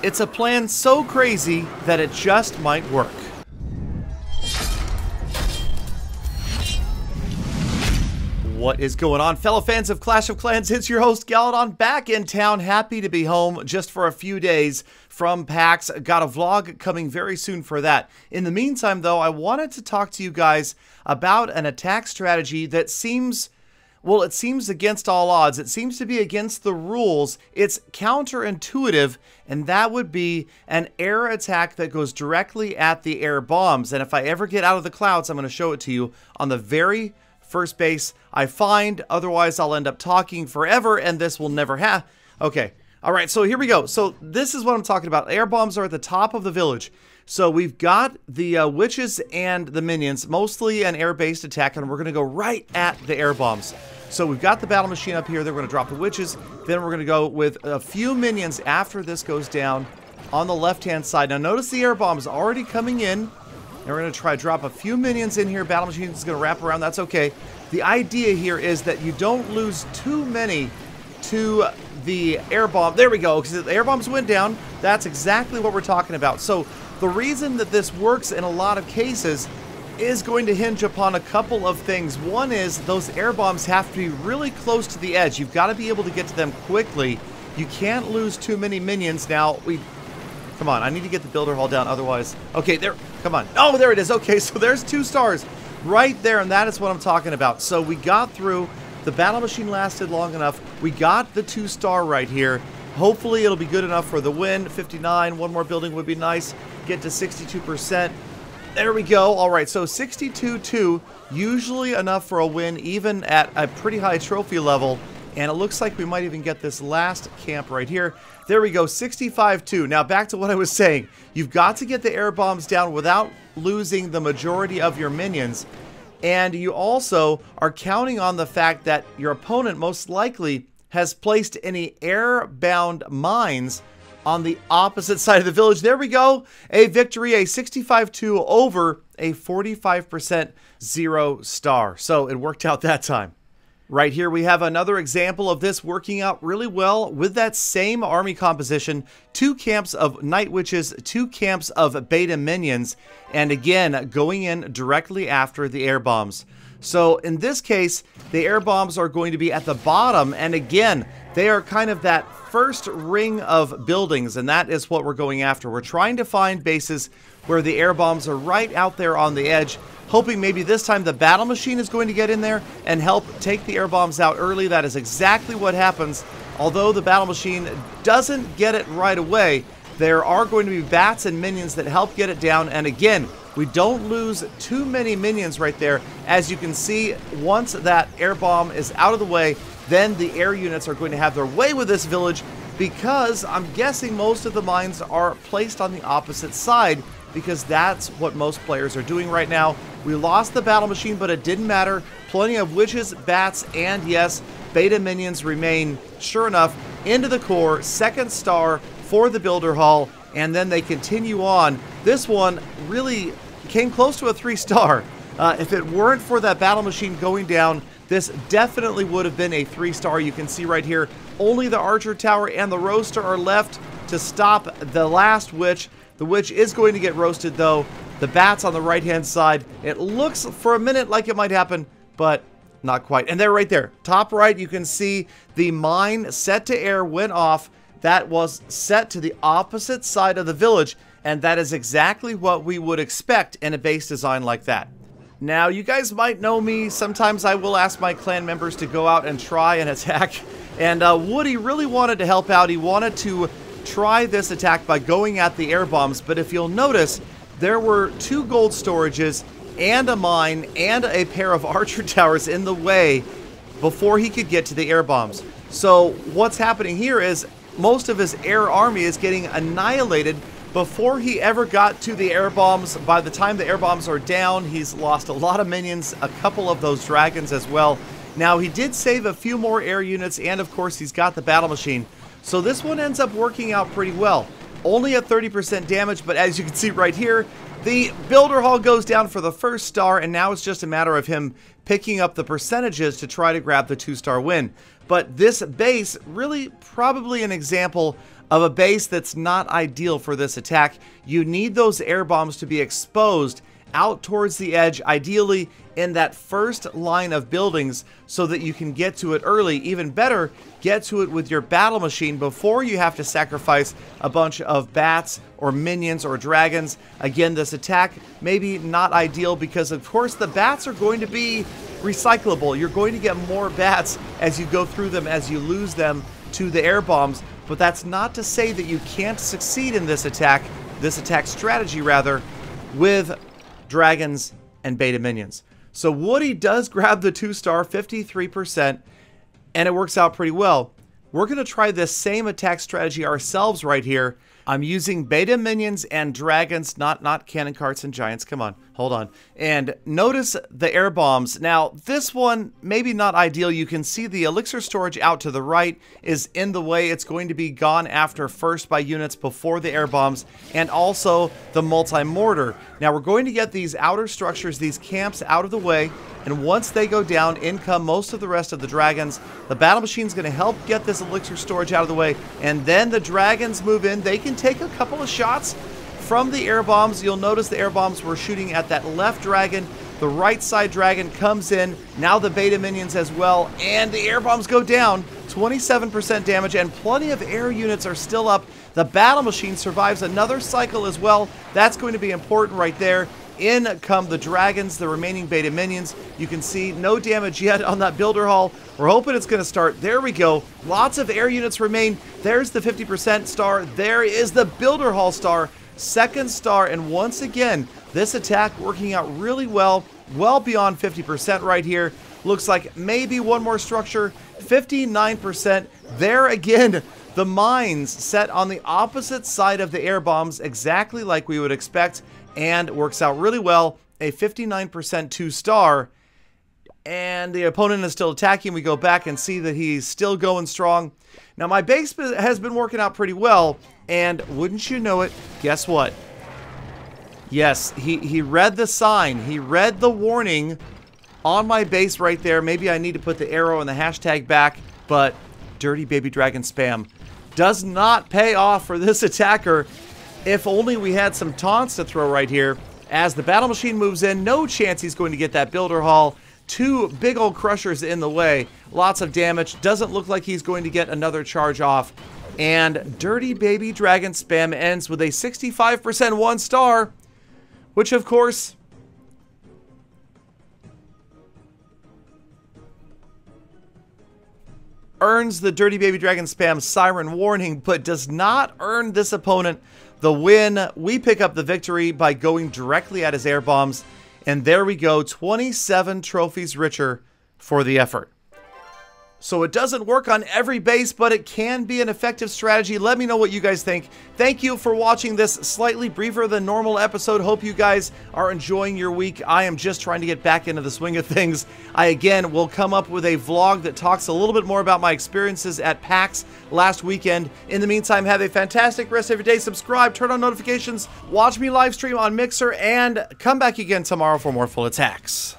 It's a plan so crazy that it just might work. What is going on, fellow fans of Clash of Clans? It's your host, Galadon, back in town. Happy to be home just for a few days from PAX. Got a vlog coming very soon for that. In the meantime, though, I wanted to talk to you guys about an attack strategy that seems... well, it seems against all odds. It seems to be against the rules. It's counterintuitive, and that would be an air attack that goes directly at the air bombs. And if I ever get out of the clouds, I'm going to show it to you on the very first base I find. Otherwise, I'll end up talking forever, and this will never happen. Okay. All right, so here we go. So this is what I'm talking about. Air bombs are at the top of the village. So we've got the witches and the minions, mostly an air-based attack, and we're going to go right at the air bombs. So we've got the battle machine up here. They're going to drop the witches. Then we're going to go with a few minions after this goes down on the left-hand side. Now notice the air bombs already coming in. And we're going to try to drop a few minions in here. Battle machine is going to wrap around. That's okay. The idea here is that you don't lose too many to the air bomb. There we go. Because the air bombs went down. That's exactly what we're talking about. So the reason that this works in a lot of cases is going to hinge upon a couple of things. One is those air bombs have to be really close to the edge. You've got to be able to get to them quickly. You can't lose too many minions. Now, come on, I need to get the builder hall down, otherwise... okay, there, come on. Oh, there it is. Okay, so there's 2 stars right there, and that is what I'm talking about. So we got through. The battle machine lasted long enough. We got the 2-star right here. Hopefully, it'll be good enough for the win. 59, one more building would be nice. Get to 62%. There we go. All right, so 62-2, usually enough for a win, even at a pretty high trophy level. And it looks like we might even get this last camp right here. There we go, 65-2. Now back to what I was saying. You've got to get the air bombs down without losing the majority of your minions. And you also are counting on the fact that your opponent most likely has placed any air-bound mines on the opposite side of the village. There we go. A victory, a 65-2 over a 45% 0-star. So it worked out that time. Right here we have another example of this working out really well with that same army composition. 2 camps of night witches, 2 camps of beta minions, and again going in directly after the air bombs. So in this case, the air bombs are going to be at the bottom, and again, they are kind of that first ring of buildings, and that is what we're going after. We're trying to find bases where the air bombs are right out there on the edge, hoping maybe this time the battle machine is going to get in there and help take the air bombs out early. That is exactly what happens. Although the battle machine doesn't get it right away, there are going to be bats and minions that help get it down. And again, we don't lose too many minions right there. As you can see, once that air bomb is out of the way, then the air units are going to have their way with this village, because I'm guessing most of the mines are placed on the opposite side, because that's what most players are doing right now. We lost the battle machine, but it didn't matter. Plenty of witches, bats, and yes, beta minions remain, sure enough, into the core. 2nd star for the builder hall, and then they continue on. This one really came close to a 3-star. If it weren't for that battle machine going down, this definitely would have been a 3-star. You can see right here, only the archer tower and the roaster are left to stop the last witch. The witch is going to get roasted, though. The bats on the right-hand side. It looks for a minute like it might happen, but not quite. And they're right there. Top right, you can see the mine set to air went off. That was set to the opposite side of the village, and that is exactly what we would expect in a base design like that. Now, you guys might know me. Sometimes I will ask my clan members to go out and try an attack. And Woody really wanted to help out. He wanted to try this attack by going at the air bombs, but if you'll notice, there were 2 gold storages and a mine and a pair of archer towers in the way before he could get to the air bombs. So what's happening here is most of his air army is getting annihilated before he ever got to the air bombs. By the time the air bombs are down, he's lost a lot of minions, a couple of those dragons as well. Now, he did save a few more air units, and of course he's got the battle machine. So this one ends up working out pretty well. Only at 30% damage, but as you can see right here, the builder hall goes down for the 1st star, and now it's just a matter of him picking up the percentages to try to grab the 2-star win. But this base, really probably an example of a base that's not ideal for this attack. You need those air bombs to be exposed out towards the edge, ideally in that first line of buildings, so that you can get to it early. Even better, get to it with your battle machine before you have to sacrifice a bunch of bats or minions or dragons. Again, this attack maybe not ideal because of course the bats are going to be recyclable. You're going to get more bats as you go through them, as you lose them to the air bombs, but that's not to say that you can't succeed in this attack strategy rather, with dragons and beta minions. So Woody does grab the 2-star, 53%, and it works out pretty well. We're going to try this same attack strategy ourselves right here. I'm using beta minions and dragons, not cannon carts and giants. Come on, hold on. And notice the air bombs. Now, this one, maybe not ideal. You can see the elixir storage out to the right is in the way. It's going to be gone after first by units before the air bombs, and also the multi-mortar. Now, we're going to get these outer structures, these camps out of the way, and once they go down, in come most of the rest of the dragons. The battle machine's going to help get this elixir storage out of the way, and then the dragons move in. They can take a couple of shots from the air bombs. You'll notice the air bombs were shooting at that left dragon. The right side dragon comes in. Now the beta minions as well, and the air bombs go down. 27% damage, and plenty of air units are still up. The battle machine survives another cycle as well. That's going to be important right there. In come the dragons, the remaining beta minions. You can see no damage yet on that builder hall. We're hoping it's going to start. There we go. Lots of air units remain. There's the 50% star. There is the builder hall star. Second star. And once again, this attack working out really well. Well beyond 50% right here. Looks like maybe one more structure. 59%. There again. The mines set on the opposite side of the air bombs, exactly like we would expect. And works out really well. A 59% 2-star. And the opponent is still attacking. We go back and see that he's still going strong. Now, my base has been working out pretty well. And wouldn't you know it, guess what? Yes, he read the sign. He read the warning on my base right there. Maybe I need to put the arrow and the hashtag back. But dirty baby dragon spam does not pay off for this attacker. If only we had some taunts to throw right here. As the battle machine moves in, no chance he's going to get that builder hall. Two big old crushers in the way. Lots of damage. Doesn't look like he's going to get another charge off. And dirty baby dragon spam ends with a 65% 1-star. Which, of course, earns the dirty baby dragon spam siren warning, but does not earn this opponent the win. We pick up the victory by going directly at his air bombs. And there we go, 27 trophies richer for the effort. So it doesn't work on every base, but it can be an effective strategy. Let me know what you guys think. Thank you for watching this slightly briefer than normal episode. Hope you guys are enjoying your week. I am just trying to get back into the swing of things. I, again, will come up with a vlog that talks a little bit more about my experiences at PAX last weekend. In the meantime, have a fantastic rest of your day. Subscribe, turn on notifications, watch me live stream on Mixer, and come back again tomorrow for more full attacks.